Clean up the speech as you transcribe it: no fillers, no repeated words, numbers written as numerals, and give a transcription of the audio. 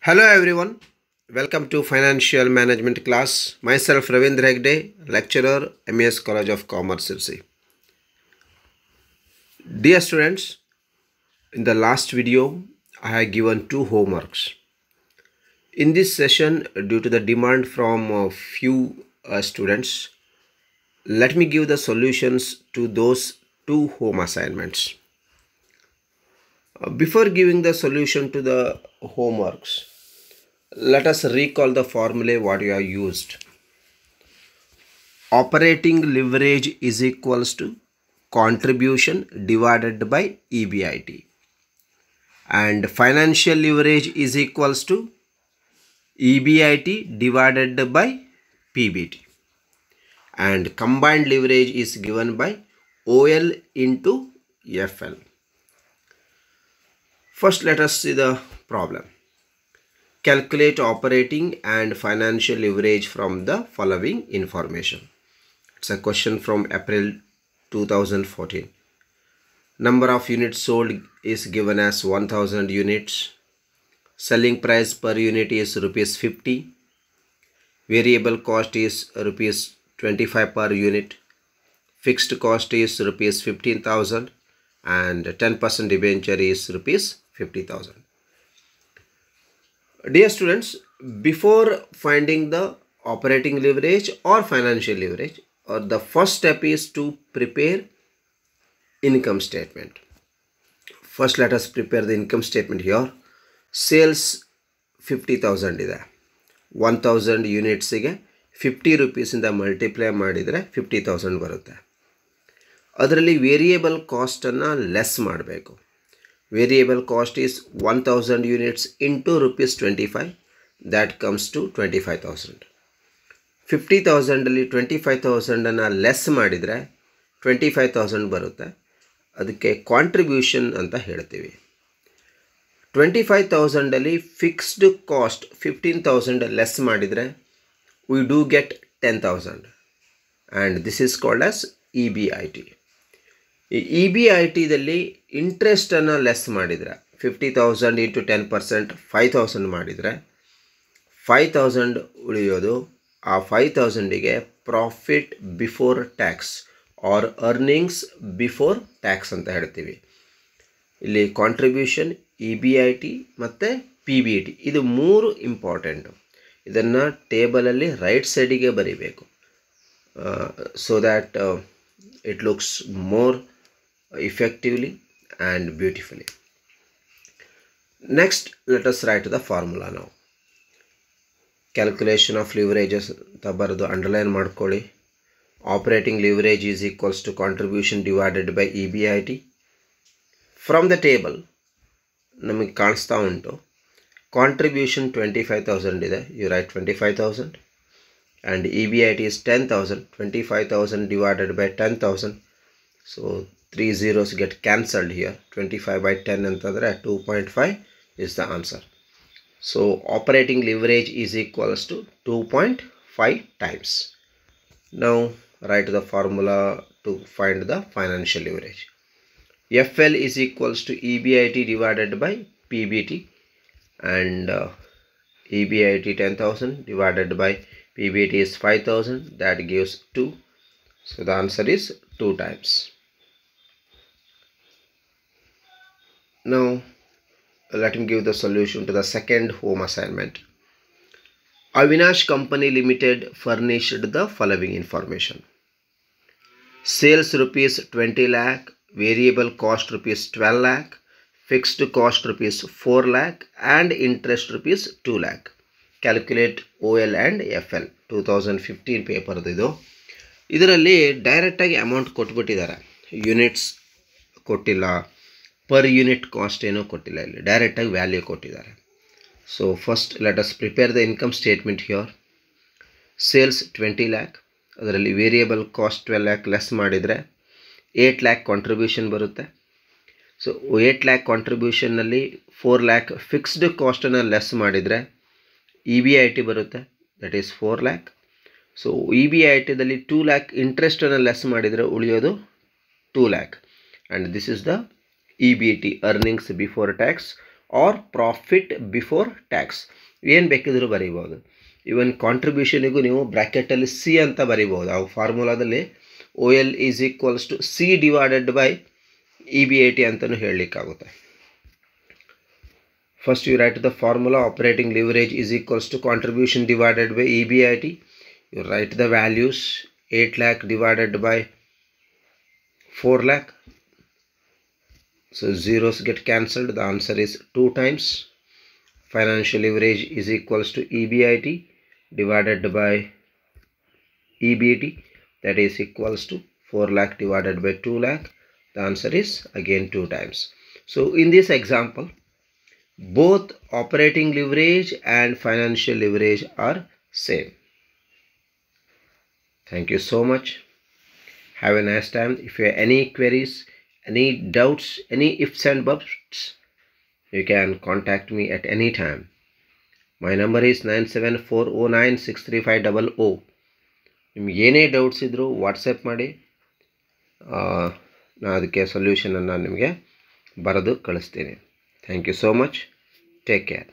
Hello everyone, welcome to Financial Management class. Myself Raveendra Hegde, lecturer, MES College of Commerce, Sirsi. Dear students, in the last video, I have given two homeworks. In this session, due to the demand from a few students, let me give the solutions to those two home assignments. Before giving the solution to the homeworks, let us recall the formula what you have used. Operating leverage is equals to contribution divided by EBIT, and financial leverage is equals to EBIT divided by PBT, and combined leverage is given by OL into FL. First, let us see the problem. Calculate operating and financial leverage from the following information. It's a question from April 2014. Number of units sold is given as 1000 units. Selling price per unit is rupees 50. Variable cost is rupees 25 per unit. Fixed cost is rupees 15,000 and 10% debenture is rupees 50,000. Dear students, before finding the operating leverage or financial leverage, the first step is to prepare income statement. First, let us prepare the income statement here. Sales 50,000 ಇದೆ. 1000 units ಗೆ 50 rupees ಇಂದ multiply ಮಾಡಿದರೆ 50,000 ಬರುತ್ತೆ. ಅದರಲ್ಲಿ variable cost ಅನ್ನು less ಮಾಡಬೇಕು. Variable cost is 1000 units into rupees 25, that comes to 25,000. 50,000 ಅಲ್ಲಿ 25,000 ಅನ್ನು ಲೆಸ್ ಮಾಡಿದರೆ 25,000 ಬರುತ್ತೆ. ಅದಕ್ಕೆ ಕಾಂಟ್ರಿಬ್ಯೂಷನ್ ಅಂತ ಹೇಳ್ತೀವಿ. 25,000 ಅಲ್ಲಿ ಫಿಕ್ಸ್ಡ್ ಕಾಸ್ಟ್ 15,000 ಲೆಸ್ ಮಾಡಿದರೆ we do get 10,000 and this is called as EBIT. ಈ EBITದಲ್ಲಿ ಇಂಟ್ರೆಸ್ಟನ್ನು ಲೆಸ್ ಮಾಡಿದರೆ 50,000 ಇಂಟು 10% 5,000 ಮಾಡಿದರೆ 5,000 ಉಳಿಯೋದು. ಆ 5,000ಗೆ profit before tax or earnings before tax ಅಂತ ಹೇಳ್ತೀವಿ. ಇಲ್ಲಿ ಕಾಂಟ್ರಿಬ್ಯೂಷನ್, EBIT ಮತ್ತು PBT ಇದು ಮೂರು ಇಂಪಾರ್ಟೆಂಟು. ಇದನ್ನು ಟೇಬಲಲ್ಲಿ ರೈಟ್ ಸೈಡಿಗೆ ಬರೀಬೇಕು so that it looks more effectively and beautifully. Next, let us write the formula now. Calculation of leverages anta baradu underline ಮಾಡ್ಕೊಳ್ಳಿ. Operating leverage is equals to contribution divided by EBIT. From the table ನಮಗೆ ಕಾಣಿಸ್ತಾ ಉಂಟು contribution 25,000 ಇದೆ. You write 25,000 and EBIT is 10,000. 25,000 divided by 10,000. So 3 zeros get cancelled here. 25 by 10 antadre 2.5 is the answer. So operating leverage is equals to 2.5 times. Now write the formula to find the financial leverage. FL is equals to EBIT divided by PBT, and EBIT 10,000 divided by PBT is 5,000, that gives 2. So the answer is 2 times. Now let me give the solution to the second home assignment. Avinash Company Limited furnished the following information. Sales rupees 20 lakh, variable cost rupees 12 lakh, fixed cost rupees 4 lakh and interest rupees 2 lakh. Calculate OL and FL. 2015 paper ಇದು. ಇದರಲ್ಲಿ ಡೈರೆಕ್ಟಾಗಿ amount ಕೊಟ್ಬಿಟ್ಟಿದ್ದಾರೆ. Units ಕೊಟ್ಟಿಲ್ಲ, per unit cost ಏನೋ ಕೊಟ್ಟಿಲ್ಲ, ಇಲ್ಲಿ ಡೈರೆಕ್ಟಾಗಿ value ಕೊಟ್ಟಿದ್ದಾರೆ. So first let us prepare the income statement here. Sales 20 lakh, ಅದರಲ್ಲಿ ವೇರಿಯಬಲ್ ಕಾಸ್ಟ್ 12 ಲ್ಯಾಕ್ ಲೆಸ್ ಮಾಡಿದರೆ 8 ಲ್ಯಾಕ್ ಕಾಂಟ್ರಿಬ್ಯೂಷನ್ ಬರುತ್ತೆ. ಸೊ 8 ಲ್ಯಾಕ್ ಕಾಂಟ್ರಿಬ್ಯೂಷನ್ನಲ್ಲಿ 4 ಲ್ಯಾಕ್ ಫಿಕ್ಸ್ಡ್ ಕಾಸ್ಟನ್ನು ಲೆಸ್ ಮಾಡಿದರೆ EBIT ಬರುತ್ತೆ, ದಟ್ ಈಸ್ 4 ಲ್ಯಾಕ್. ಸೊ EBITದಲ್ಲಿ 2 ಲ್ಯಾಕ್ ಇಂಟ್ರೆಸ್ಟನ್ನು ಲೆಸ್ ಮಾಡಿದರೆ ಉಳಿಯೋದು 2 lakh, and this is the EBT, earnings before tax or profit before tax ಏನು ಬೇಕಿದ್ರೂ ಬರೀಬೋದು. ಇವನ್ ಕಾಂಟ್ರಿಬ್ಯೂಷನಿಗೂ ನೀವು ಬ್ರ್ಯಾಕೆಟಲ್ಲಿ ಸಿ ಅಂತ ಬರೀಬೋದು. ಆ ಫಾರ್ಮುಲಾದಲ್ಲಿ OL is equals to C divided by EBIT ಅಂತಲೂ ಹೇಳಲಿಕ್ಕಾಗುತ್ತೆ. First you write the formula operating leverage is equals to contribution divided by EBIT. You write the values 8 lakh divided by 4 lakh. So zeros get cancelled. The answer is 2 times. Financial leverage is equals to EBIT divided by EBT. That is equals to 4 lakh divided by 2 lakh. The answer is again 2 times. So in this example, both operating leverage and financial leverage are same. Thank you so much. Have a nice time. If you have any queries, any doubts, any ifs and buts, you can contact me at any time. My number is 9740963500. ನಿಮ್ಗೆ ಏನೇ doubts ಇದ್ದರೂ WhatsApp ಮಾಡಿ, ನಾನು ಅದಕ್ಕೆ ಸೊಲ್ಯೂಷನನ್ನು ನಿಮಗೆ ಬರೆದು ಕಳಿಸ್ತೀನಿ. Thank you so much. Take care.